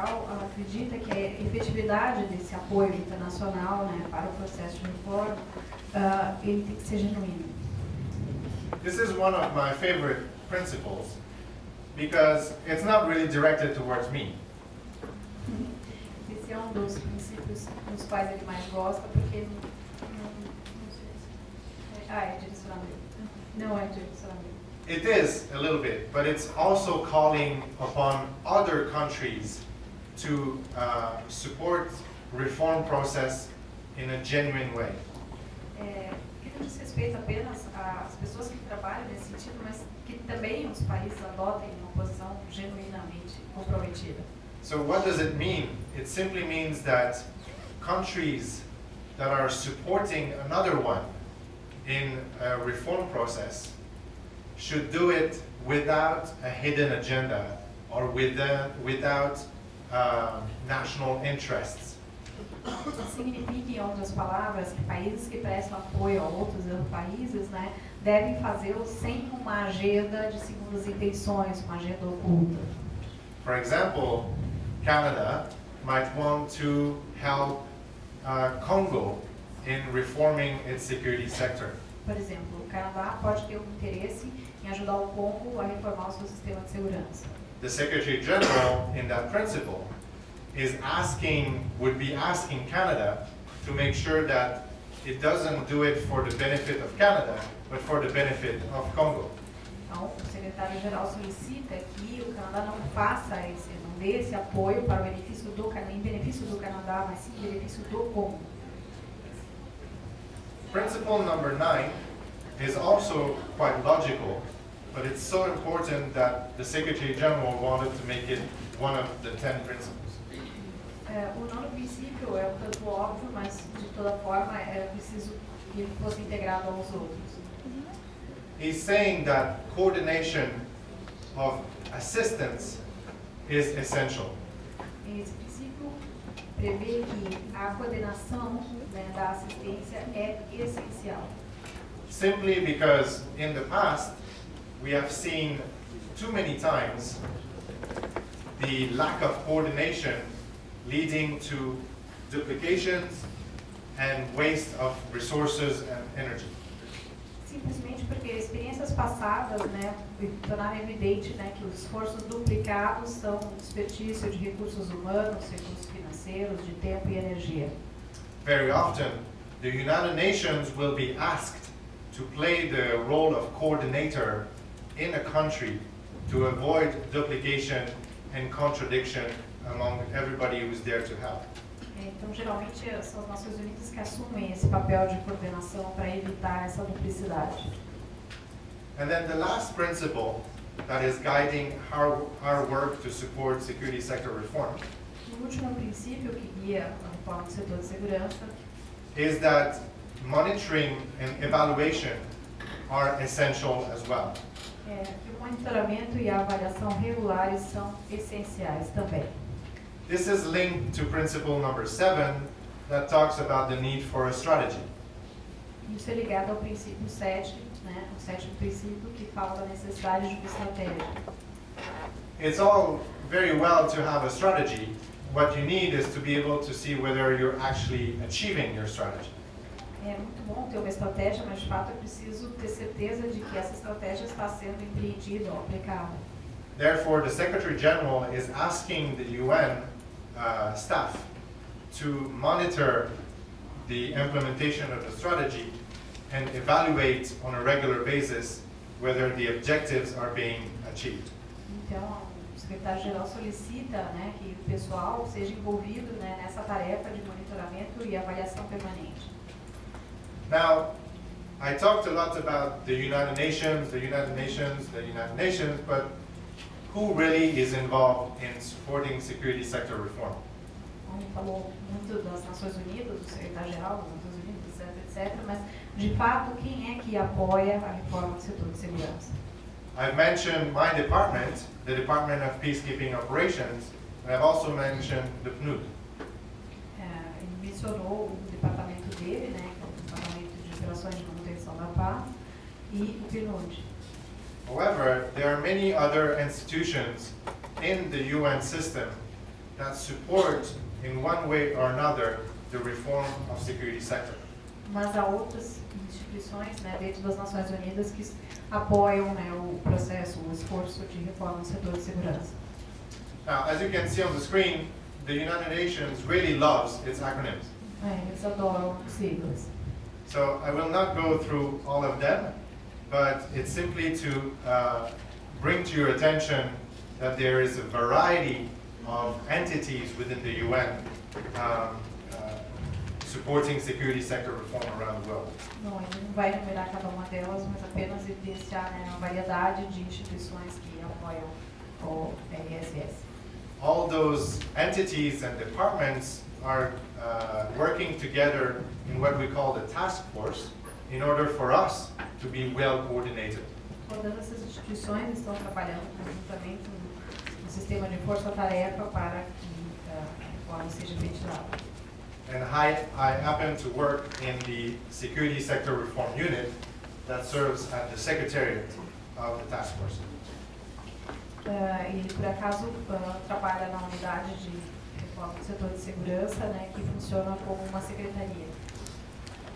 Secretarial acredita que a efetividade desse apoio internacional, né, para o processo de reforma, ele tem que ser genuíno. This is one of my favorite principles because it's not really directed towards me. Esse é dos princípios dos quais ele mais gosta, porque é direcionamento. Não é direcionamento. It is a little bit, but it's also calling upon other countries to support reform process in a genuine way. Que não diz respeito apenas às pessoas que trabalham nesse sentido, mas que também os países adotem uma posição genuinamente comprometida. So what does it mean? It simply means that countries that are supporting another one in a reform process should do it without a hidden agenda or without national interests. Significa, em outras palavras, que países que prestam apoio a outros países, né, devem fazê-lo sem uma agenda de segundas intenções, uma agenda oculta. For example, Canada might want to help Congo in reforming its security sector. Por exemplo, o Canadá pode ter interesse em ajudar o Congo a reformar o seu sistema de segurança. The Secretary General, in that principle, would be asking Canada to make sure that it doesn't do it for the benefit of Canada, but for the benefit of Congo. Então, o secretário-geral solicita que o Canadá não dê esse apoio para o benefício em benefício do Canadá, mas sim em benefício do Congo. Principle number 9 is also quite logical, but it's so important that the Secretary General wanted to make it one of the 10 principles. O nono princípio é um tanto óbvio, mas de toda forma é preciso que ele fosse integrado aos outros. He's saying that coordination of assistance is essential. Esse princípio prevê que a coordenação, né, da assistência é essencial. Simply because in the past we have seen too many times the lack of coordination leading to duplications and waste of resources and energy. Simplesmente porque experiências passadas, né, tornaram evidente, né, que os esforços duplicados são um desperdício de recursos humanos, recursos financeiros, de tempo e energia. Very often, the United Nations will be asked to play the role of coordinator in a country to avoid duplication and contradiction among everybody who's there to help. Então, geralmente, são as Nações Unidas que assumem esse papel de coordenação para evitar essa duplicidade. And then the last principle that is guiding our work to support security sector reform O último princípio que guia a reforma do setor de segurança is that monitoring and evaluation are essential as well. é que o monitoramento e a avaliação regulares são essenciais também. This is linked to principle number 7 that talks about the need for a strategy. Isso é ligado ao princípio 7, né, o sétimo princípio que fala da necessidade de uma estratégia. It's all very well to have a strategy. What you need is to be able to see whether you're actually achieving your strategy. É muito bom ter uma estratégia, mas de fato é preciso ter certeza de que essa estratégia está sendo empreendida ou aplicada. Therefore, the Secretary General is asking the UN staff to monitor the implementation of the strategy and evaluate on a regular basis whether the objectives are being achieved. Então, o secretário-geral solicita, né, que o pessoal seja envolvido, né, nessa tarefa de monitoramento e avaliação permanente. Now, I talked a lot about the United Nations, but who really is involved in supporting security sector reform? Ele falou muito das Nações Unidas, do secretário-geral das Nações Unidas, etc., mas, de fato, quem é que apoia a reforma do setor de segurança? I've mentioned my department, the Department of Peacekeeping Operations, and I've also mentioned the PNUD. Ele mencionou o departamento dele, né, que é o Departamento de Operações de Manutenção da Paz, e o PNUD. However, there are many other institutions in the UN system that support in one way or another the reform of security sector. Mas há outras instituições, né, dentro das Nações Unidas que apoiam, né, o processo, o esforço de reforma no setor de segurança. Now, as you can see on the screen, the United Nations really loves its acronyms. Eles adoram siglas. So I will not go through all of them, but it's simply to bring to your attention that there is a variety of entities within the UN supporting security sector reform around the world. Não, ele não vai enumerar cada uma delas, mas apenas evidenciar, né, uma variedade de instituições que apoiam o ISS. All those entities and departments are working together in what we call the task force in order for us to be well coordinated. Todas essas instituições estão trabalhando conjuntamente no sistema de força-tarefa para que a reforma seja efetivada. And I happen to work in the Security Sector Reform Unit that serves at the Secretariat of the Task Force. E por acaso trabalha na unidade de reforma do setor de segurança, né, que funciona como uma secretaria.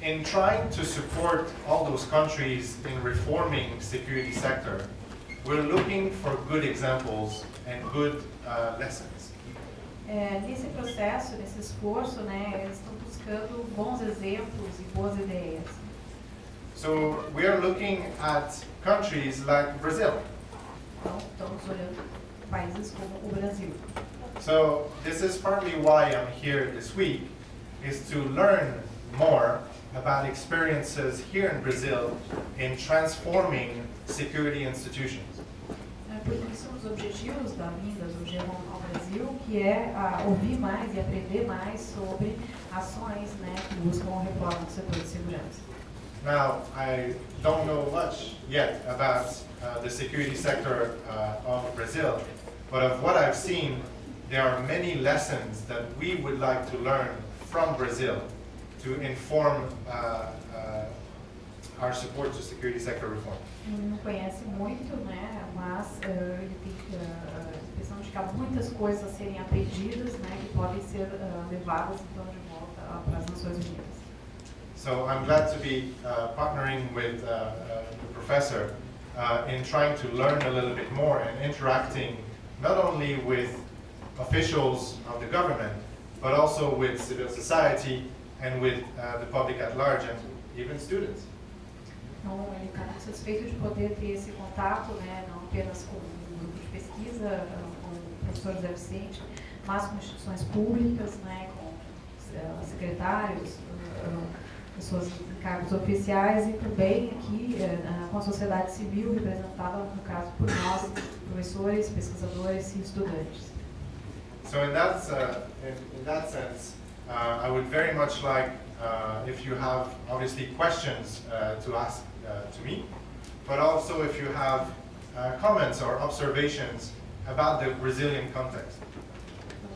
In trying to support all those countries in reforming security sector, we're looking for good examples and good lessons. Nesse processo, nesse esforço, né, eles estão buscando bons exemplos e boas ideias. So we are looking at countries like Brazil. Então, estamos olhando países como o Brasil. So this is partly why I'm here this week, is to learn more about experiences here in Brazil in transforming security institutions. Porque esse é um dos objetivos da vinda do Jérome ao Brasil, que é ouvir mais e aprender mais sobre ações, né, que buscam a reforma do setor de segurança. Now, I don't know much yet about the security sector of Brazil, but of what I've seen, there are many lessons that we would like to learn from Brazil to inform our support to security sector reform. Ele não conhece muito, né, mas ele tem a impressão de que há muitas coisas a serem aprendidas, né, que podem ser levadas então de volta para as Nações Unidas. So I'm glad to be partnering with the professor in trying to learn a little bit more and interacting not only with officials of the government, but also with civil society and with the public at large and even students. Então, ele está muito satisfeito de poder ter esse contato, né, não apenas com um grupo de pesquisa, com professores deficientes, mas com instituições públicas, né, com secretários, pessoas em cargos oficiais e também aqui com a sociedade civil, representada, no caso, por nós, professores, pesquisadores e estudantes. So in that sense, I would very much like if you have obviously questions to ask to me, but also if you have comments or observations about the Brazilian context.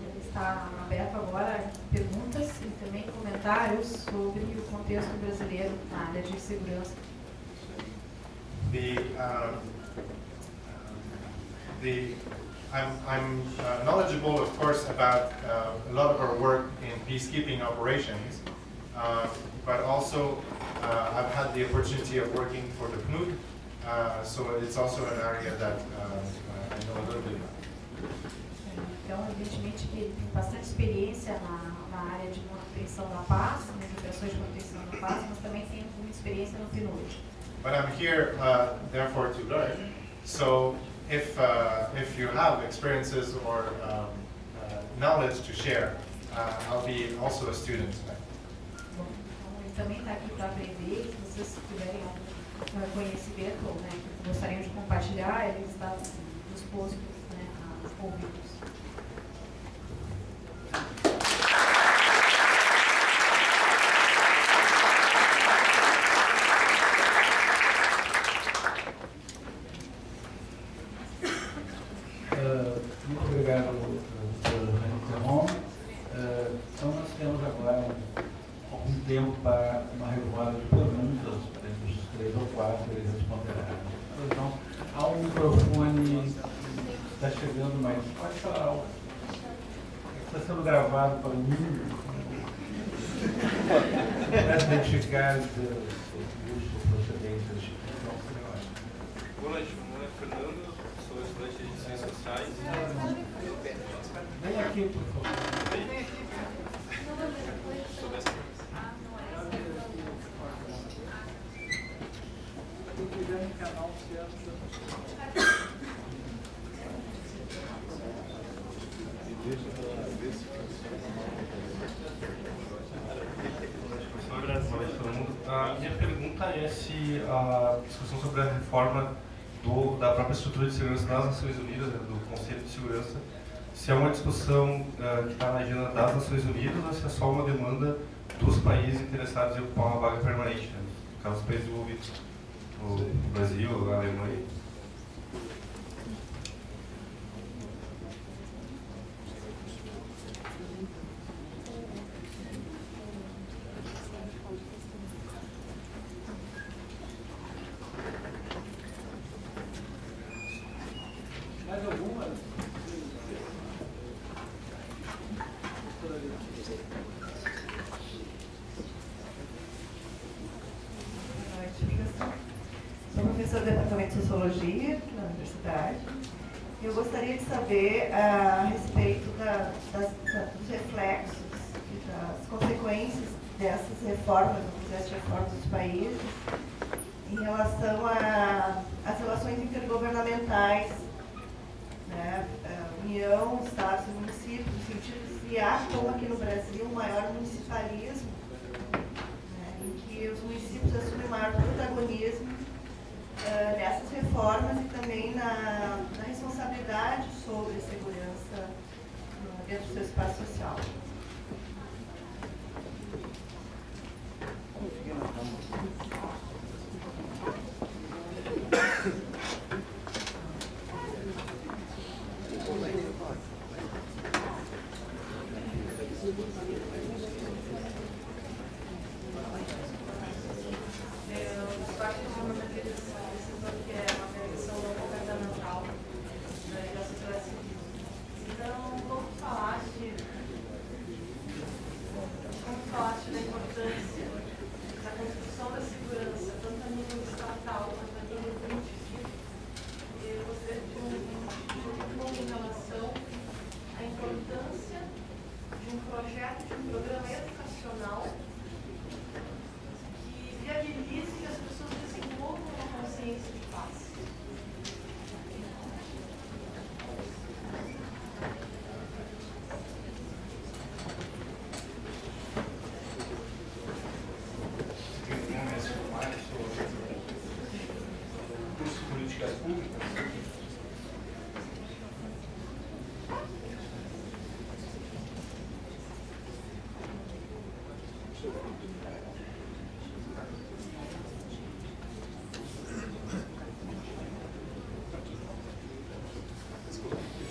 Ele está aberto agora a perguntas e também comentários sobre o contexto brasileiro na área de segurança. I'm knowledgeable, of course, about a lot of our work in peacekeeping operations, but also I've had the opportunity of working for the PNUD, so it's also an area that I know a little bit about. Então, evidentemente que ele tem bastante experiência na área de manutenção da paz, nas operações de manutenção da paz, mas também tem alguma experiência no PNUD. But I'm here, therefore, to learn. So if you have experiences or knowledge to share, I'll be also a student. Bom, então ele também está aqui para aprender. Se vocês tiverem algum conhecimento, né, que gostariam de compartilhar, ele está disposto, né, a ouvi-los. Muito obrigado, Jérome. Então nós temos agora algum tempo para uma revoada de perguntas, para os 3 ou 4 eles responderão. Então, há um microfone que está chegando, mas pode falar algo. está sendo gravado para o mundo. Para identificar os procedentes da instituição. Boa noite, meu nome é Fernando, sou estudante de Ciências Sociais. Vem aqui, por favor. A minha pergunta é se a discussão sobre a reforma da própria estrutura de segurança das Nações Unidas, do Conselho de Segurança, se é uma discussão que está na agenda das Nações Unidas ou se é só uma demanda dos países interessados em ocupar uma vaga permanente, né? No caso dos países envolvidos, o Brasil, a Alemanha. Mais alguma? Sou professor do departamento de sociologia na universidade. Eu gostaria de saber a respeito dos reflexos e das consequências dessas reformas, do processo de reforma dos países, em relação às relações intergovernamentais, né? União, Estados e municípios, no sentido de se há, como aqui no Brasil, um maior municipalismo, né, em que os municípios assumem maior protagonismo nessas reformas e também na responsabilidade sobre segurança dentro do seu espaço social.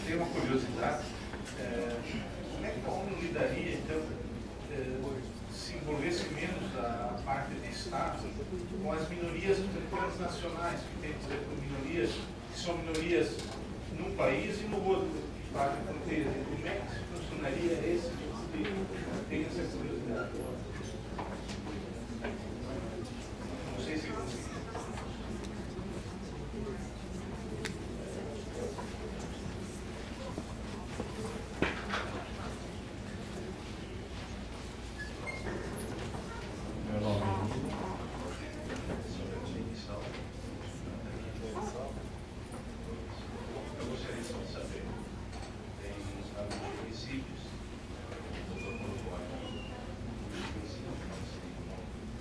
Tenho uma curiosidade. Como é que a ONU lidaria, então, se envolvesse menos a parte de Estado com as minorias transnacionais, que tem que dizer com minorias, que são minorias num país e no outro, que fazem fronteiras? Como é que funcionaria esse tipo de... Tenho essa curiosidade. Não sei se consigo. Meu nome é eu gostaria só de saber, tem alguns municípios, os municípios,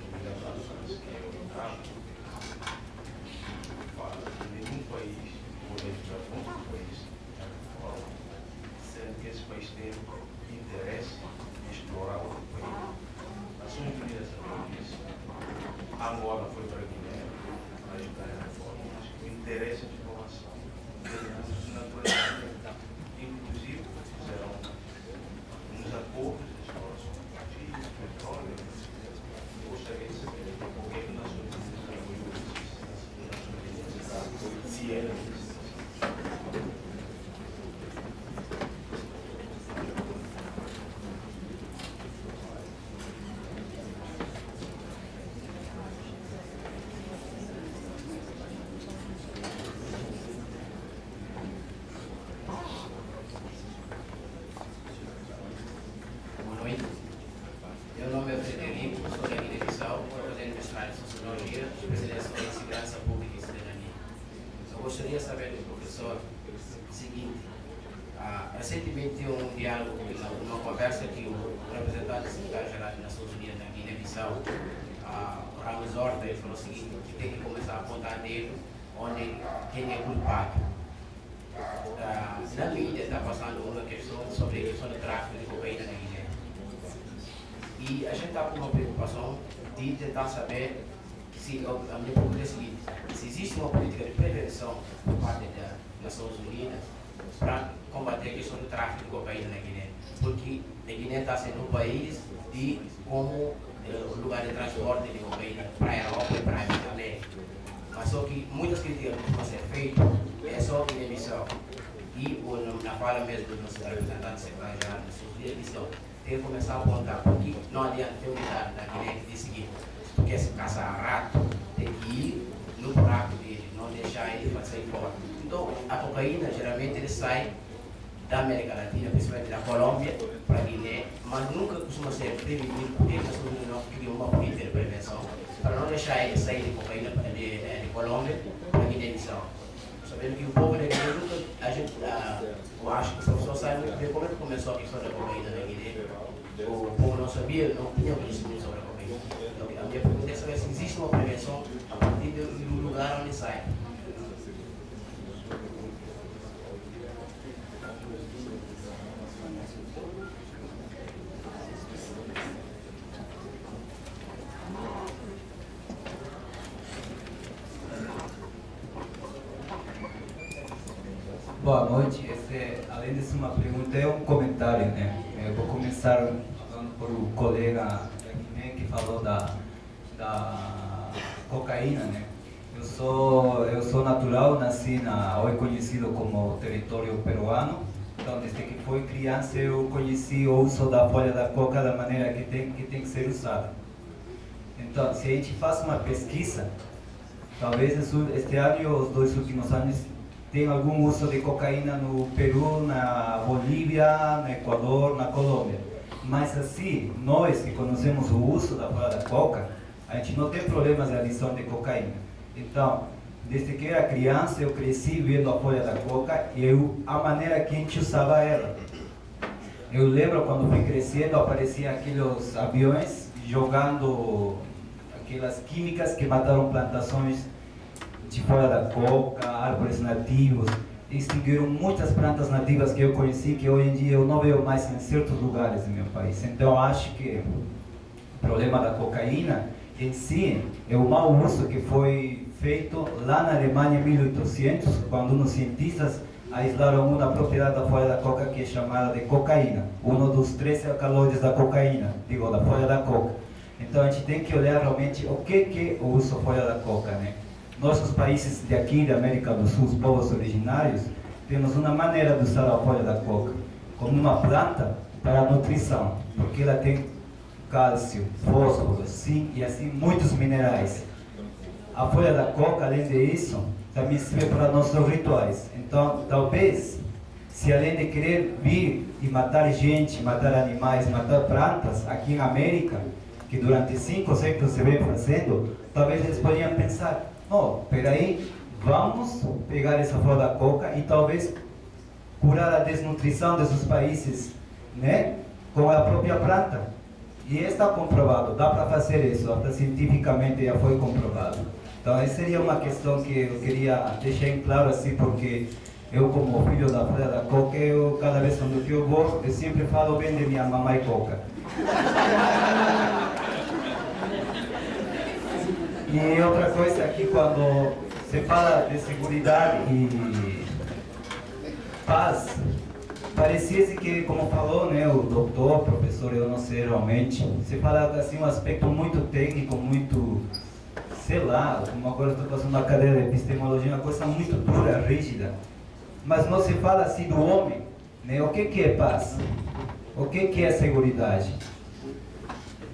obrigações que eu trago, fala que nenhum país, ou dentro da ponta do país, sendo que esse país tem interesse em explorar outro país. Nações Unidas também disse, a Angola foi para a Guiné, para ajudar a reforma, mas o interesse de exploração naturalmente, inclusive fizeram uns acordos de exploração de combustíveis, petróleo. Eu gostaria de saber por que Nações Unidas apoiou isso, se era isso. gostaria de saber do professor o seguinte. Recentemente um diálogo, uma conversa que o representante do secretário-geral das Nações Unidas na Guiné-Bissau, Ramos Horta, ele falou o seguinte, que tem que começar a apontar dedo onde quem é culpado. Na mídia está passando uma questão sobre a questão do tráfico de cocaína na Guiné. E a gente está com uma preocupação de tentar saber se, a minha pergunta é a seguinte, se existe uma política de prevenção por parte das Nações Unidas para combater a questão do tráfico de cocaína na Guiné, porque a Guiné está sendo um país de como lugar de transporte de cocaína para a Europa e para a Guiné. Mas só que muitas críticas que vão ser feitas é só Guiné-Bissau. E na fala mesmo do nosso representante secretário-geral das Nações Unidas, disse, tem que começar a apontar, porque não adianta ter unidade na Guiné que diz o seguinte, se tu quer se caçar rato, tem que ir no buraco dele, não deixar ele sair fora. Então, a cocaína, geralmente, ele sai da América Latina, principalmente da Colômbia, para a Guiné, mas nunca costuma ser prevenido, porque nós não criamos uma política de prevenção para não deixar ele sair de cocaína de Colômbia para a Guiné-Bissau. Sabendo que o povo da Guiné nunca, eu acho que essa pessoa sabe muito bem como é que começou a questão da cocaína na Guiné. O povo não sabia, não tinha conhecimento sobre a cocaína. Então, a minha pergunta é saber se existe uma prevenção a partir do lugar onde sai. Boa noite. Além de ser uma pergunta, é um comentário, né? Eu vou começar falando por o colega da Guiné que falou da cocaína, né? Eu sou natural, nasci hoje conhecido como território peruano. Então, desde que fui criança, eu conheci o uso da folha da coca da maneira que tem que ser usada. Então, se a gente faz uma pesquisa, talvez este ano, os 2 últimos anos, tem algum uso de cocaína no Peru, na Bolívia, no Equador, na Colômbia. Mas assim, nós que conhecemos o uso da folha da coca, a gente não tem problemas de adição de cocaína. Então, desde que era criança, eu cresci vendo a folha da coca e a maneira que a gente usava ela. Eu lembro quando fui crescendo, apareciam aqueles aviões jogando aquelas químicas que mataram plantações de folha da coca, árvores nativos, extinguiram muitas plantas nativas que eu conheci, que hoje em dia eu não vejo mais em certos lugares do meu país. Então acho que o problema da cocaína em si é o mau uso que foi feito lá na Alemanha em 1800, quando uns cientistas aislaram uma propriedade da folha da coca que é chamada de cocaína, um dos 13 alcaloides da cocaína, da folha da coca. Então a gente tem que olhar realmente o que é o uso da folha da coca, né? Nossos países de aqui, da América do Sul, os povos originários, temos uma maneira de usar a folha da coca como uma planta para a nutrição, porque ela tem cálcio, fósforo, zinco e assim muitos minerais. A folha da coca, além disso, também serve para nossos rituais. Então, talvez, se além de querer vir e matar gente, matar animais, matar plantas, aqui na América, que durante 5 séculos se vem fazendo, talvez eles poderiam pensar, peraí, vamos pegar essa folha da coca e talvez curar a desnutrição desses países, né, com a própria planta. E está comprovado, dá para fazer isso, até cientificamente já foi comprovado. Então, essa seria uma questão que eu queria deixar em claro assim, porque eu, como filho da folha da coca, cada vez quando eu vou, eu sempre falo bem de minha mamãe coca. E outra coisa aqui, quando se fala de segurança e paz, parecia que, como falou, né, o doutor, professor, eu não sei realmente, se fala assim um aspecto muito técnico, muito, sei lá, como agora estou fazendo uma cadeira de epistemologia, uma coisa muito dura, rígida. Mas não se fala assim do homem, né? O que é paz? O que é segurança?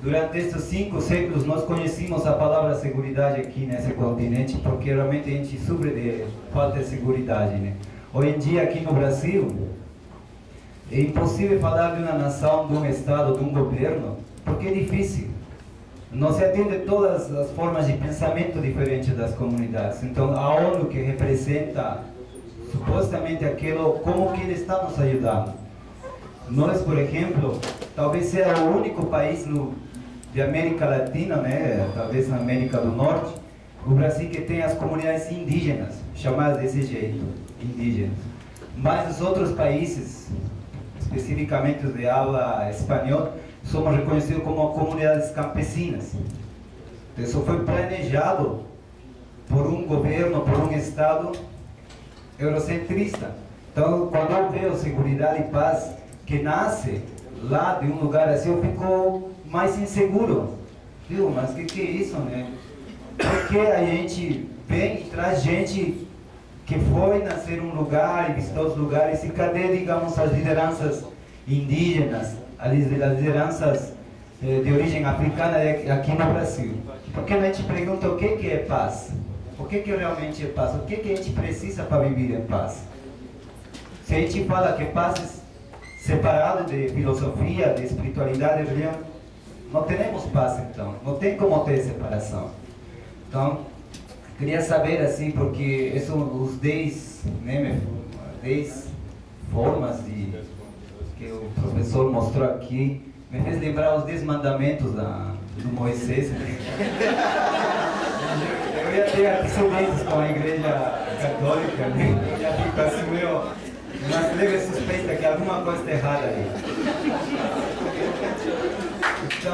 Durante estes 5 séculos nós conhecemos a palavra segurança aqui nesse continente, porque realmente a gente sofre de falta de segurança, né? Hoje em dia aqui no Brasil é impossível falar de uma nação, de um estado, de um governo, porque é difícil. não se atende todas as formas de pensamento diferentes das comunidades. Então, a ONU, que representa supostamente aquilo, como que ele está nos ajudando? Nós, por exemplo, talvez seja o único país de América Latina, né, talvez na América do Norte, o Brasil que tem as comunidades indígenas, chamadas desse jeito, indígenas. Mas os outros países, especificamente os de habla espanhol, somos reconhecidos como comunidades campesinas. Isso foi planejado por um governo, por um Estado eurocentrista. Então, quando eu vejo segurança e paz que nasce lá de um lugar assim, eu fico mais inseguro. Viu? Mas o que é isso, né? Porque a gente vem e traz gente que foi nascer em um lugar e visitar os lugares, e cadê, digamos, as lideranças indígenas, as lideranças de origem africana aqui no Brasil? Porque a gente pergunta o que é paz? O que realmente é paz? O que a gente precisa para viver em paz? Se a gente fala que paz é separado de filosofia, de espiritualidade, de religião, não teremos paz então, não tem como ter separação. Então, queria saber assim, porque são os 10 formas que o professor mostrou aqui, me fez lembrar os 10 mandamentos do Moisés. Eu ia ter aqui somente com a igreja católica, né? Eu ia ficar assim, uma leve suspeita que alguma coisa está errada aí. Então,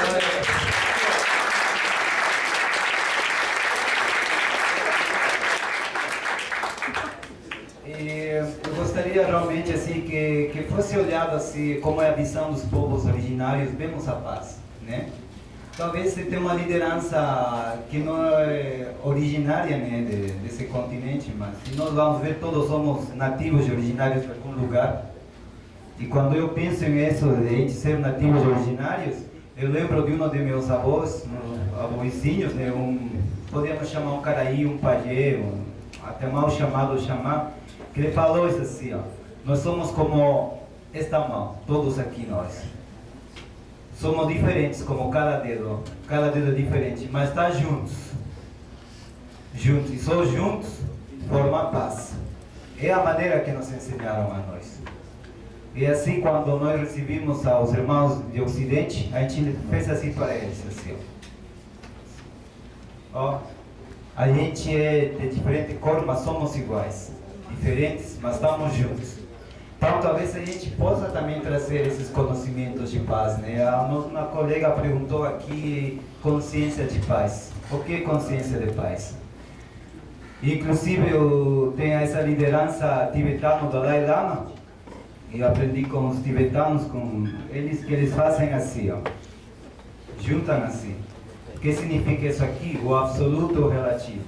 eu gostaria realmente assim que fosse olhado assim como é a visão dos povos originários, vemos a paz, né? Talvez se tem uma liderança que não é originária, né, desse continente, mas se nós vamos ver, todos somos nativos e originários de algum lugar. E quando eu penso nisso, de a gente ser nativos e originários, eu lembro de um de meus avós, avôzinhos, né, podíamos chamar um caraí, um pajé, até mal chamado xamã, que ele falou isso assim, ó: nós somos como esta mão, todos aqui nós. Somos diferentes como cada dedo é diferente, mas está juntos. Juntos, e só juntos formam paz. É a maneira que nos ensinaram a nós. E assim, quando nós recebemos aos irmãos de Ocidente, a gente fez assim para eles, assim, ó. A gente é de diferente cor, mas somos iguais. Diferentes, mas estamos juntos. Então, talvez a gente possa também trazer esses conhecimentos de paz, né? Uma colega perguntou aqui consciência de paz. O que é consciência de paz? Inclusive, eu tenho essa liderança tibetana do Dalai Lama, e aprendi com os tibetanos, com eles, que eles fazem assim, ó. Juntam assim. O que significa isso aqui? O absoluto ou o relativo.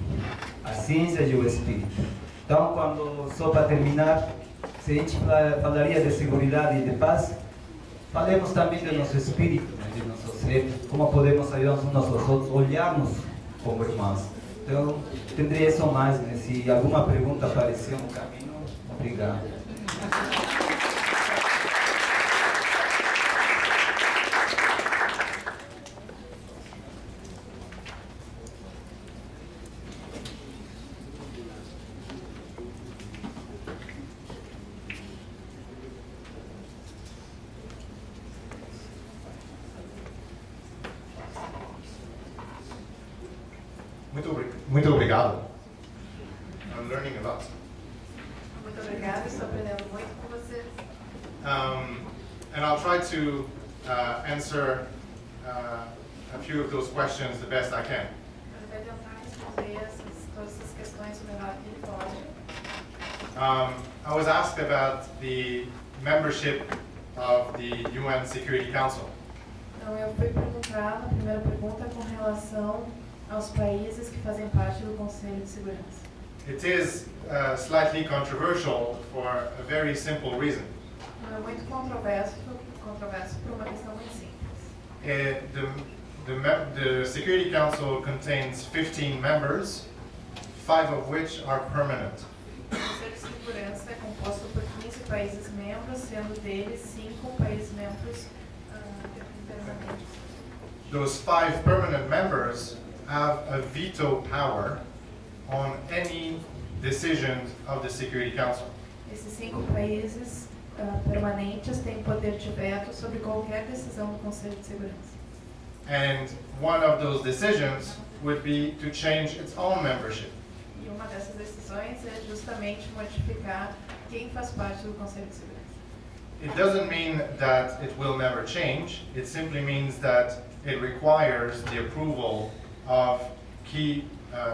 A ciência e o espírito. Então, só para terminar, se a gente falaria de segurança e de paz, falemos também do nosso espírito, né, de nosso ser, como podemos ajudar uns aos outros, olharmos como irmãos. Então, tendria isso mais, né? Se alguma pergunta apareceu no caminho, obrigado. Muito obrigado. I'm learning a lot. Muito obrigada, estou aprendendo muito com você. And I'll try to answer a few of those questions the best I can. Ele vai tentar responder todas essas questões o melhor que ele pode. I was asked about the membership of the UN Security Council. Então, eu fui perguntar, na primeira pergunta, com relação aos países que fazem parte do Conselho de Segurança. It is slightly controversial for a very simple reason. É muito controverso por uma questão muito simples. The Security Council contains 15 members, 5 of which are permanent. O Conselho de Segurança é composto por 15 países membros, sendo deles 5 países membros permanentes. those 5 permanent members have a veto power on any decision of the Security Council. Esses 5 países permanentes têm poder de veto sobre qualquer decisão do Conselho de Segurança. And one of those decisions would be to change its own membership. E uma dessas decisões é justamente modificar quem faz parte do Conselho de Segurança. It doesn't mean that it will never change. It simply means that it requires the approval of key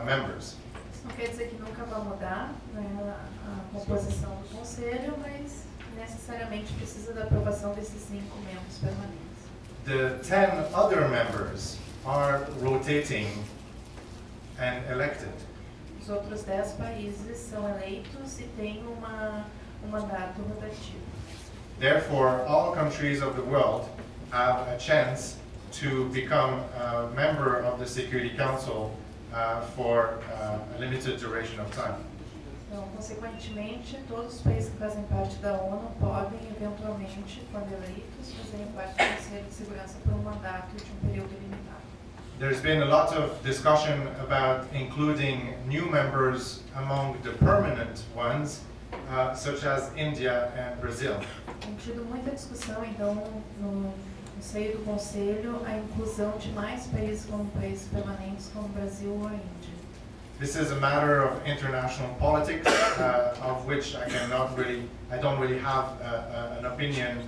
members. Isso não quer dizer que nunca vai mudar, né, a composição do Conselho, mas necessariamente precisa da aprovação desses 5 membros permanentes. The 10 other members are rotating and elected. Os outros 10 países são eleitos e têm um mandato rotativo. Therefore, all countries of the world have a chance to become a member of the Security Council for a limited duration of time. Então, consequentemente, todos os países que fazem parte da ONU podem, eventualmente, quando eleitos, fazerem parte do Conselho de Segurança por um mandato de um período limitado. There's been a lot of discussion about including new members among the permanent ones, such as India and Brazil. Tem tido muita discussão, então, no seio do Conselho, a inclusão de mais países como países permanentes, como o Brasil ou a Índia. This is a matter of international politics, of which I don't really have an opinion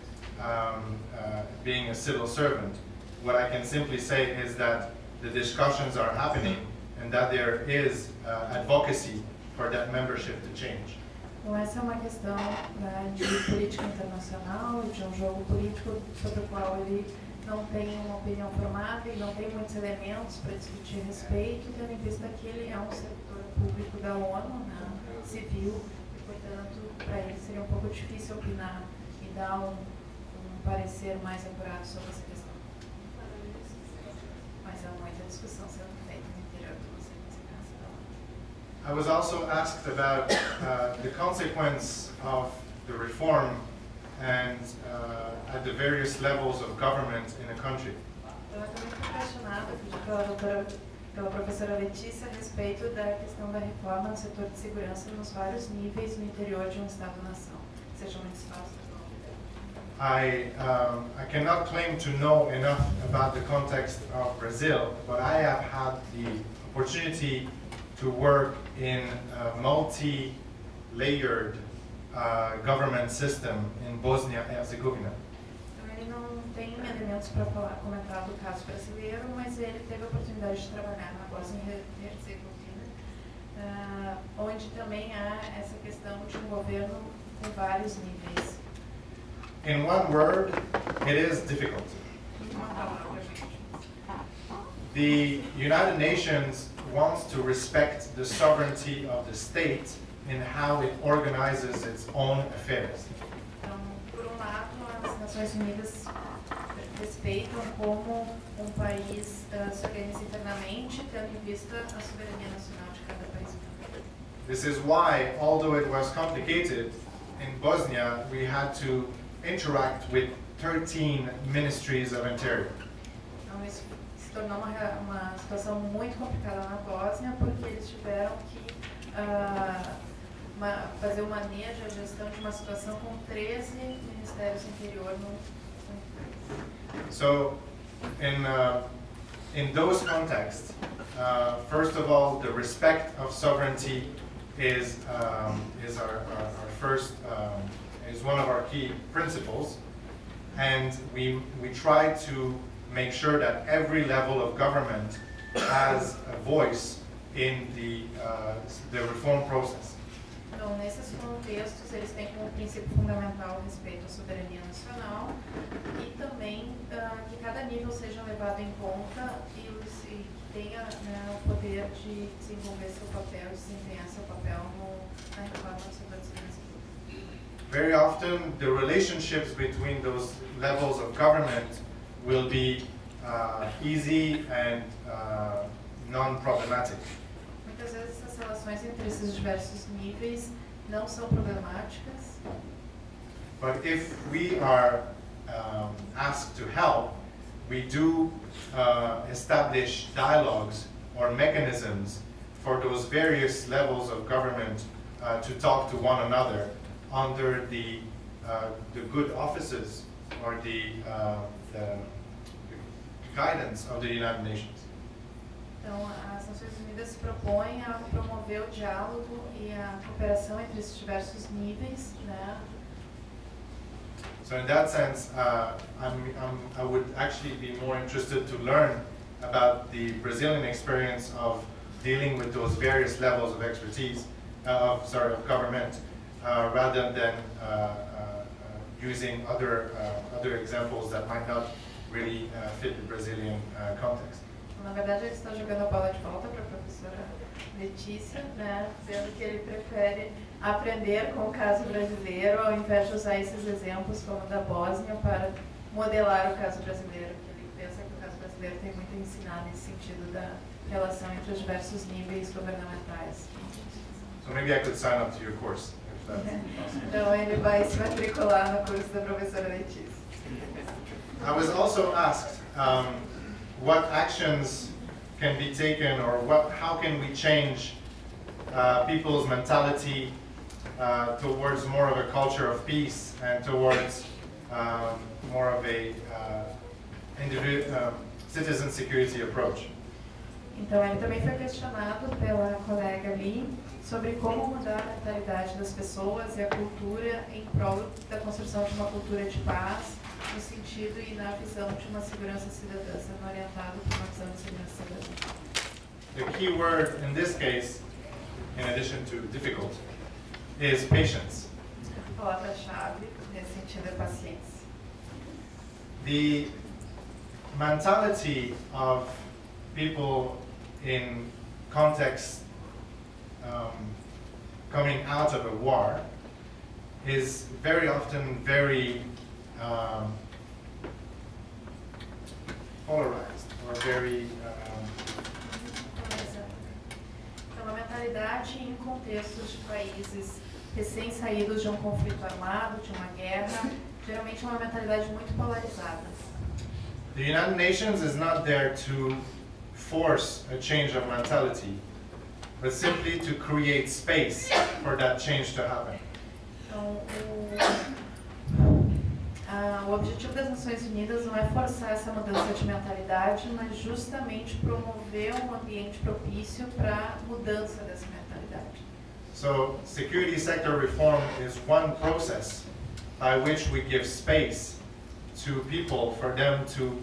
being a civil servant. What I can simply say is that the discussions are happening and that there is advocacy for that membership to change. Então, essa é uma questão, né, de política internacional, de um jogo político sobre o qual ele não tem uma opinião formada e não tem muitos elementos para discutir a respeito, tendo em vista que ele é um servidor público da ONU, né, civil, e, portanto, para ele seria um pouco difícil opinar e dar um parecer mais apurado sobre essa questão. Mas há muita discussão sendo feita no interior do Conselho de Segurança da ONU. I was also asked about the consequence of the reform and at the various levels of government in a country. Eu também fui questionada pela professora Letícia a respeito da questão da reforma no setor de segurança nos vários níveis no interior de um Estado-nação, seja municipal ou estadual. I cannot claim to know enough about the context of Brazil, but I have had the opportunity to work in a multi-layered government system in Bosnia and Herzegovina. Então, ele não tem elementos para comentar do caso brasileiro, mas ele teve a oportunidade de trabalhar na Bósnia e Herzegovina, onde também há essa questão de um governo com vários níveis. In one word, it is difficult. Uma palavra, gente. The United Nations wants to respect the sovereignty of the state in how it organizes its own affairs. Então, por um lado, as Nações Unidas respeitam como um país se organiza internamente, tendo em vista a soberania nacional de cada país. This is why, although it was complicated, in Bosnia we had to interact with 13 ministries of interior. Então, isso se tornou uma situação muito complicada na Bósnia, porque eles tiveram que fazer o manejo, a gestão de uma situação com 13 ministérios do interior no So, in those contexts, first of all, the respect of sovereignty is our first is one of our key principles, and we try to make sure that every level of government has a voice in the reform process. Então, nesses contextos, eles têm como princípio fundamental o respeito à soberania nacional e também que cada nível seja levado em conta e tenha, né, o poder de desenvolver seu papel, desempenhar seu papel na reforma do setor de segurança pública. Very often, the relationships between those levels of government will be easy and non-problematic. Muitas vezes essas relações entre esses diversos níveis não são problemáticas. But if we are asked to help, we do establish dialogues or mechanisms for those various levels of government to talk to one another under the good offices or the guidance of the United Nations. Então, as Nações Unidas se propõem a promover o diálogo e a cooperação entre esses diversos níveis, né? So in that sense, I would actually be more interested to learn about the Brazilian experience of dealing with those various levels of expertise, of government, rather than using other examples that might not really fit the Brazilian context. Na verdade, ele está jogando a bola de volta para a professora Letícia, né, dizendo que ele prefere aprender com o caso brasileiro ao invés de usar esses exemplos como o da Bósnia para modelar o caso brasileiro, que ele pensa que o caso brasileiro tem muito a ensinar nesse sentido da relação entre os diversos níveis governamentais. So maybe I could sign up to your course. If that's possible. Então ele vai se matricular no curso da professora Letícia. I was also asked what actions can be taken, or how can we change people's mentality towards more of a culture of peace and towards more of a citizen security approach. Então ele também foi questionado pela colega Lee sobre como mudar a mentalidade das pessoas e a cultura em prol da construção de uma cultura de paz, no sentido e na visão de uma segurança cidadã, sendo orientado por uma visão de segurança cidadã. The key word in this case, in addition to difficult, is patience. A palavra-chave nesse sentido é paciência. The mentality of people in context coming out of a war is very often very polarized or very Então, a mentalidade em contextos de países recém-saídos de um conflito armado, de uma guerra, geralmente é uma mentalidade muito polarizada. The United Nations is not there to force a change of mentality, but simply to create space for that change to happen. Então, o objetivo das Nações Unidas não é forçar essa mudança de mentalidade, mas justamente promover um ambiente propício para a mudança dessa mentalidade. So, security sector reform is one process by which we give space to people for them to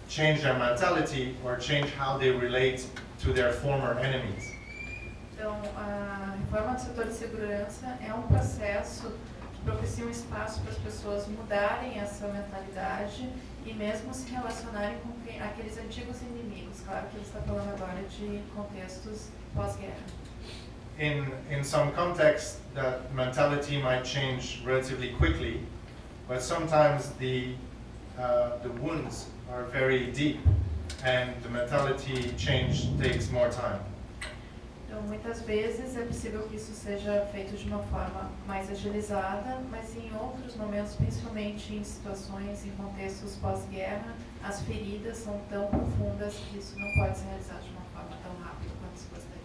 change their mentality or change how they relate to their former enemies. Então, a reforma do setor de segurança é um processo que propicia um espaço para as pessoas mudarem essa mentalidade e mesmo se relacionarem com aqueles antigos inimigos. Claro que ele está falando agora de contextos pós-guerra. In some contexts, that mentality might change relatively quickly, but sometimes the wounds are very deep and the mentality change takes more time. Então, muitas vezes é possível que isso seja feito de uma forma mais agilizada, mas em outros momentos, principalmente em situações, em contextos pós-guerra, as feridas são tão profundas que isso não pode ser realizado de uma forma tão rápida quanto se gostaria.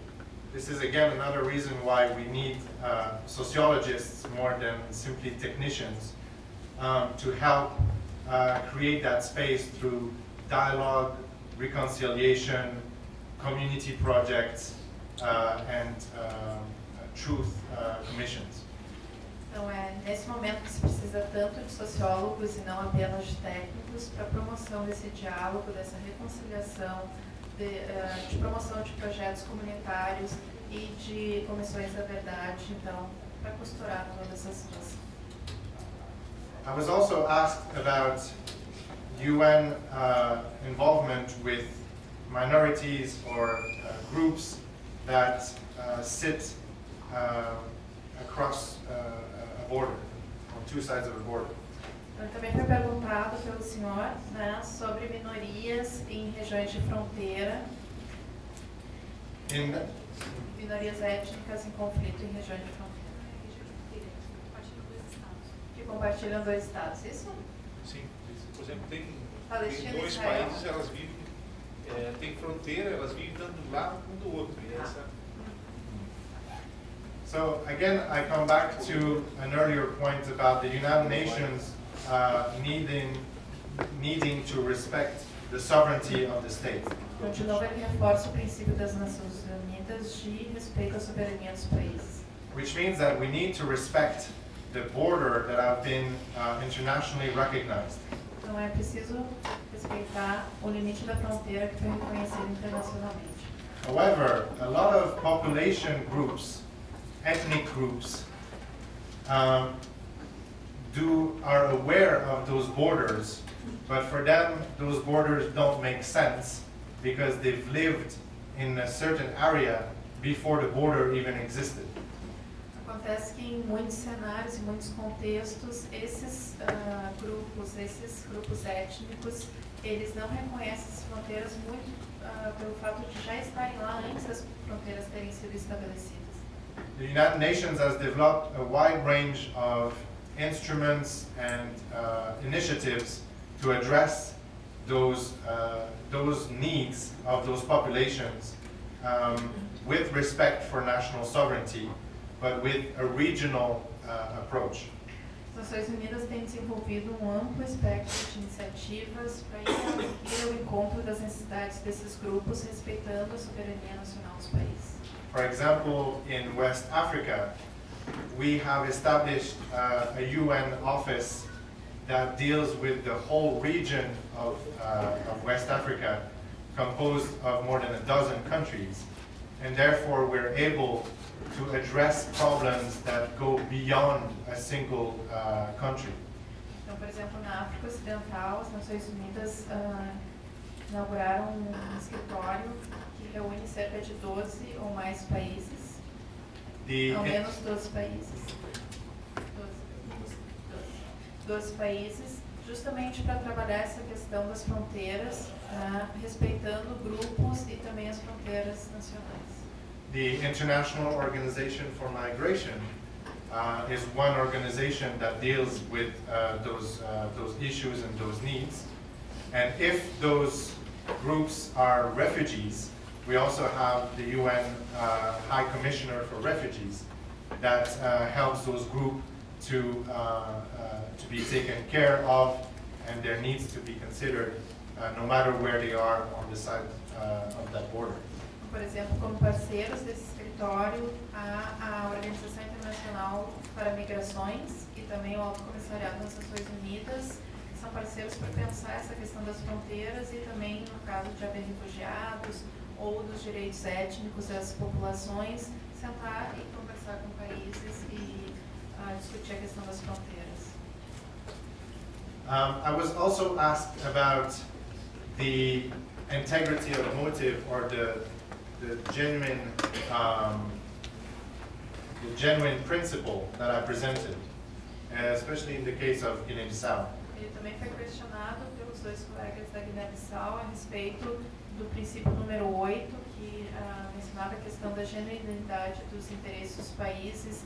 This is again another reason why we need sociologists more than simply technicians to help create that space through dialogue, reconciliation, community projects, and truth commissions. Então, é nesse momento que se precisa tanto de sociólogos e não apenas de técnicos para a promoção desse diálogo, dessa reconciliação, de promoção de projetos comunitários e de comissões da verdade, então, para costurar toda essa situação. I was also asked about UN involvement with minorities or groups that sit across a border, on two sides of a border. Então, também foi perguntado pelo senhor, né, sobre minorias em regiões de fronteira, minorias étnicas em conflito em regiões de fronteira. Que compartilham dois estados, isso? Sim, isso. Por exemplo, tem Palestina e dois Israel. países, elas vivem, tem fronteira, elas vivem tanto do lado como do outro. E essa, So again, I come back to an earlier point about the United Nations needing to respect the sovereignty of the state. Então, de novo, ele reforça o princípio das Nações Unidas de respeito à soberania dos países. Which means that we need to respect the border that have been internationally recognized. Então, é preciso respeitar o limite da fronteira que foi reconhecido internacionalmente. However, a lot of population groups, ethnic groups, are aware of those borders, but for them, those borders don't make sense because they've lived in a certain area before the border even existed. Acontece que em muitos cenários, em muitos contextos, esses grupos étnicos, eles não reconhecem as fronteiras muito pelo fato de já estarem lá antes das fronteiras terem sido estabelecidas. The United Nations has developed a wide range of instruments and initiatives to address those needs of those populations with respect for national sovereignty, but with a regional approach. As Nações Unidas têm desenvolvido um amplo espectro de iniciativas para ir ao encontro das necessidades desses grupos, respeitando a soberania nacional dos países. For example, in West Africa, we have established a UN office that deals with the whole region of West Africa, composed of more than a dozen countries, and therefore we're able to address problems that go beyond a single country. Então, por exemplo, na África Ocidental, as Nações Unidas inauguraram um escritório que reúne cerca de 12 ou mais países, ao menos 12 países. 12 países, justamente para trabalhar essa questão das fronteiras, respeitando grupos e também as fronteiras nacionais. The International Organization for Migration is one organization that deals with those issues and those needs. And if those groups are refugees, we also have the UN High Commissioner for Refugees that helps those groups to be taken care of and their needs to be considered no matter where they are on the side of that border. Por exemplo, como parceiros desse escritório, a Organização Internacional para Migrações e também o Alto Comissariado das Nações Unidas, que são parceiros para pensar essa questão das fronteiras e também, no caso de haver refugiados ou dos direitos étnicos das populações, sentar e conversar com países e discutir a questão das fronteiras. I was also asked about the integrity of motive or the genuine principle that I presented, especially in the case of Guinea-Bissau. Ele também foi questionado pelos dois colegas da Guiné-Bissau a respeito do princípio número 8, que mencionava a questão da genuinidade dos interesses dos países que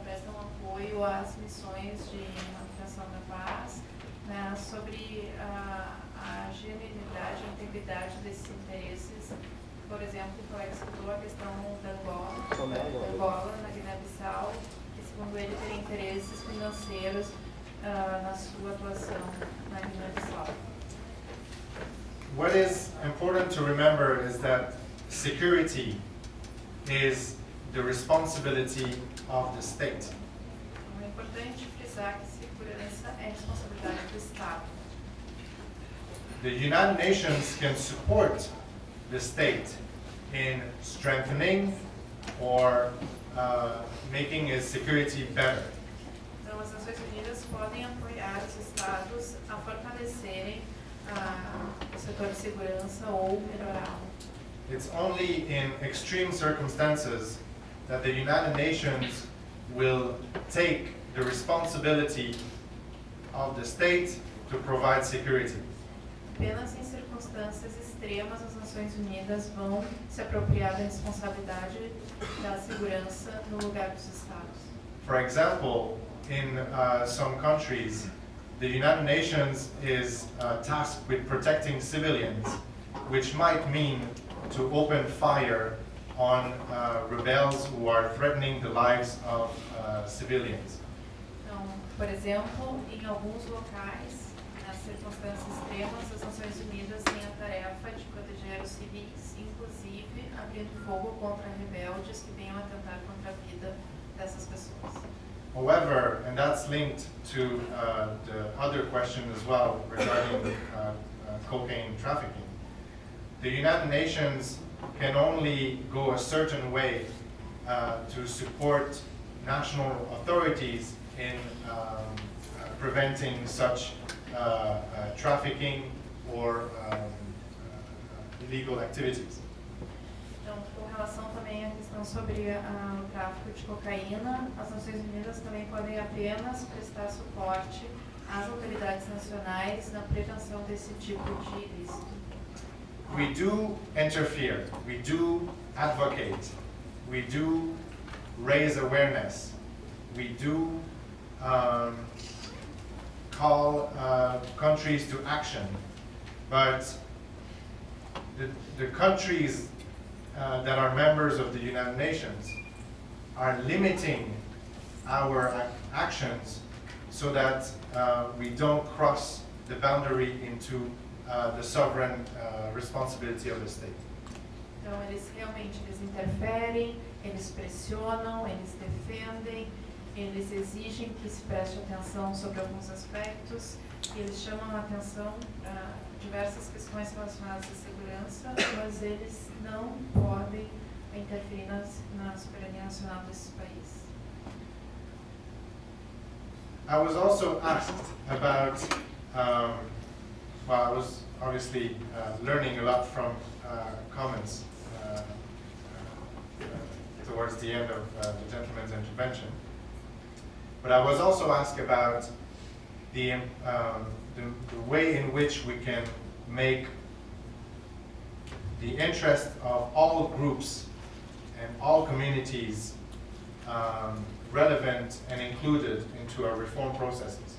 prestam apoio às missões de manutenção da paz, né, sobre a genuinidade, a integridade desses interesses. Por exemplo, o colega citou a questão da Angola, na Guiné-Bissau, que segundo ele teria interesses financeiros na sua atuação na Guiné-Bissau. What is important to remember is that security is the responsibility of the state. É importante frisar que segurança é responsabilidade do Estado. The United Nations can support the state in strengthening or making its security better. Então, as Nações Unidas podem apoiar os Estados a fortalecerem o setor de segurança ou melhorá-lo. It's only in extreme circumstances that the United Nations will take the responsibility of the state to provide security. Apenas em circunstâncias extremas, as Nações Unidas vão se apropriar da responsabilidade da segurança no lugar dos Estados. For example, in some countries, the United Nations is tasked with protecting civilians, which might mean to open fire on rebels who are threatening the lives of civilians. Então, por exemplo, em alguns locais, nas circunstâncias extremas, as Nações Unidas têm a tarefa de proteger os civis, inclusive abrindo fogo contra rebeldes que venham atentar contra a vida dessas pessoas. However, and that's linked to the other question as well regarding cocaine trafficking, the United Nations can only go a certain way to support national authorities in preventing such trafficking or illegal activities. Então, com relação também à questão sobre o tráfico de cocaína, as Nações Unidas também podem apenas prestar suporte às autoridades nacionais na prevenção desse tipo de ilícito. We do interfere, we do advocate, we do raise awareness, we do call countries to action, but the countries that are members of the United Nations are limiting our actions so that we don't cross the boundary into the sovereign responsibility of the state. Então, eles realmente interferem, eles pressionam, eles defendem, eles exigem que se preste atenção sobre alguns aspectos, e eles chamam a atenção para diversas questões relacionadas à segurança, mas eles não podem interferir na soberania nacional desses países. I was also asked about, well, I was obviously learning a lot from comments towards the end of the gentleman's intervention. But I was also asked about the way in which we can make the interest of all groups and all communities relevant and included into our reform processes.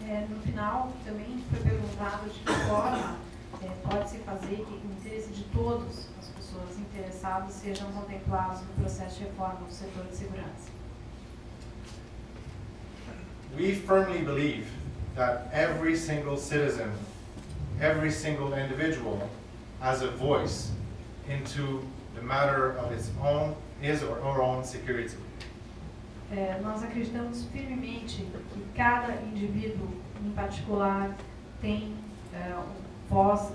No final, também foi perguntado de que forma pode-se fazer que o interesse de todas as pessoas interessadas sejam contemplados no processo de reforma do setor de segurança. We firmly believe that every single citizen, every single individual has a voice into the matter of his or her own security. Nós acreditamos firmemente que cada indivíduo, em particular, tem voz,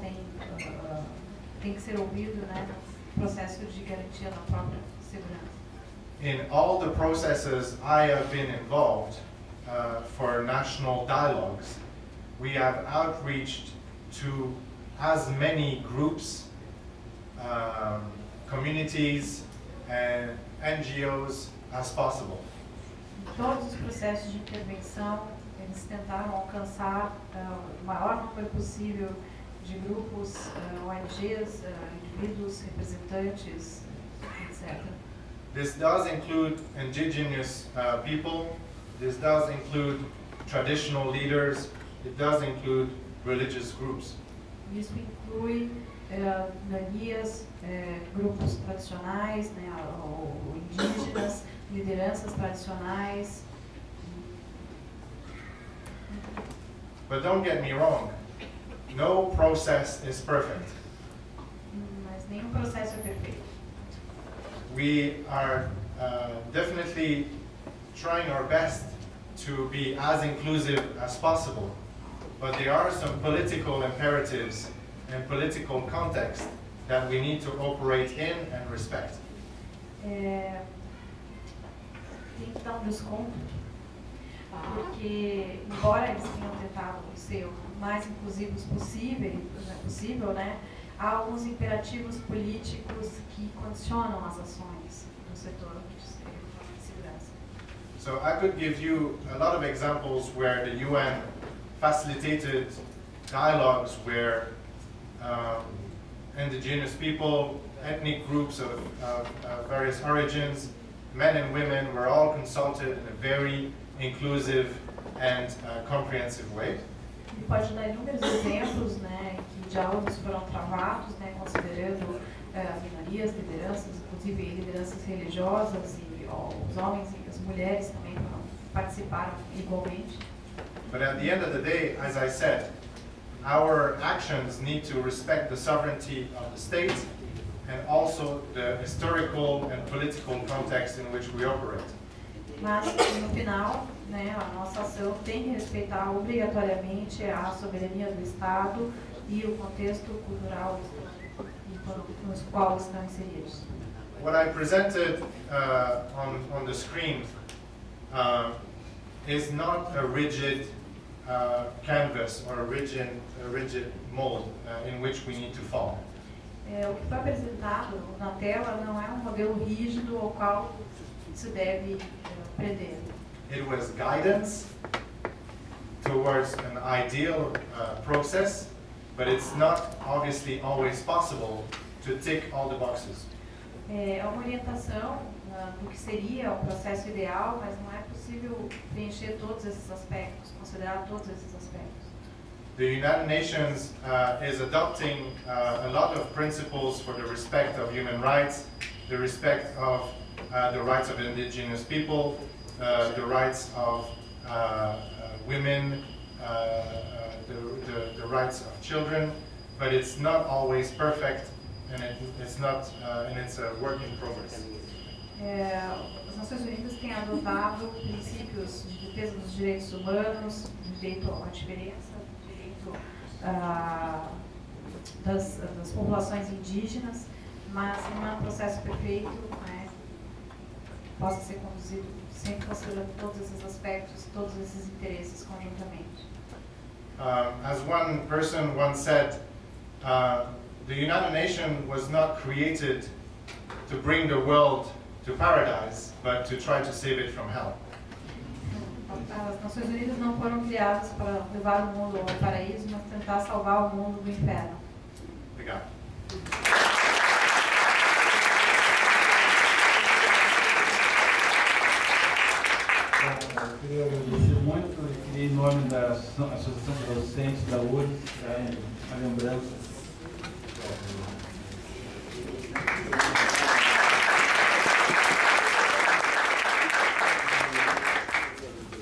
tem que ser ouvido, né, no processo de garantia da própria segurança. In all the processes I have been involved for national dialogues, we have outreached to as many groups, communities, and NGOs as possible. Em todos os processos de intervenção, eles tentaram alcançar o maior número possível de grupos, ONGs, indivíduos, representantes, etc. This does include indigenous people, this does include traditional leaders, it does include religious groups. Isso inclui etnias, grupos tradicionais, né, ou indígenas, lideranças tradicionais. But don't get me wrong, no process is perfect. Mas nenhum processo é perfeito. We are definitely trying our best to be as inclusive as possible, but there are some political imperatives and political context that we need to operate in and respect. Tem que dar desconto, porque embora eles tenham tentado ser o mais inclusivos possível, né, há alguns imperativos políticos que condicionam as ações no setor de segurança. So I could give you a lot of examples where the UN facilitated dialogues where indigenous people, ethnic groups of various origins, men and women were all consulted in a very inclusive and comprehensive way. Ele pode dar inúmeros exemplos, né, que diálogos foram travados, né, considerando minorias, lideranças, inclusive lideranças religiosas, e os homens e as mulheres também participaram igualmente. But at the end of the day, as I said, our actions need to respect the sovereignty of the state and also the historical and political context in which we operate. Mas, no final, né, a nossa ação tem que respeitar obrigatoriamente a soberania do Estado e o contexto cultural nos quais estão inseridos. What I presented on the screen is not a rigid canvas or a rigid mold in which we need to follow. O que foi apresentado na tela não é um modelo rígido ao qual se deve prender. It was guidance towards an ideal process, but it's not obviously always possible to tick all the boxes. É uma orientação do que seria o processo ideal, mas não é possível preencher todos esses aspectos, considerar todos esses aspectos. The United Nations is adopting a lot of principles for the respect of human rights, the respect of the rights of indigenous people, the rights of women, the rights of children, but it's not always perfect, and it's a work in progress. As Nações Unidas têm adotado princípios de defesa dos direitos humanos, direito à diferença, direito das populações indígenas, mas não é um processo perfeito, né, possa ser conduzido sempre considerando todos esses aspectos, todos esses interesses conjuntamente. As one person once said, the United Nations was not created to bring the world to paradise, but to try to save it from hell. As Nações Unidas não foram criadas para levar o mundo ao paraíso, mas tentar salvar o mundo do inferno. Obrigado. Eu queria agradecer muito e queria, em nome da Associação de Docentes da URGS, a lembrança.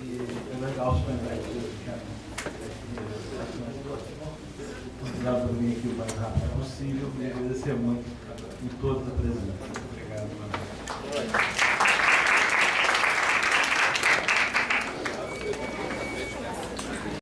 E é legal se lembrar disso, obrigado por vir aqui o mais rápido possível e agradecer muito em todos a presença. Obrigado, mano.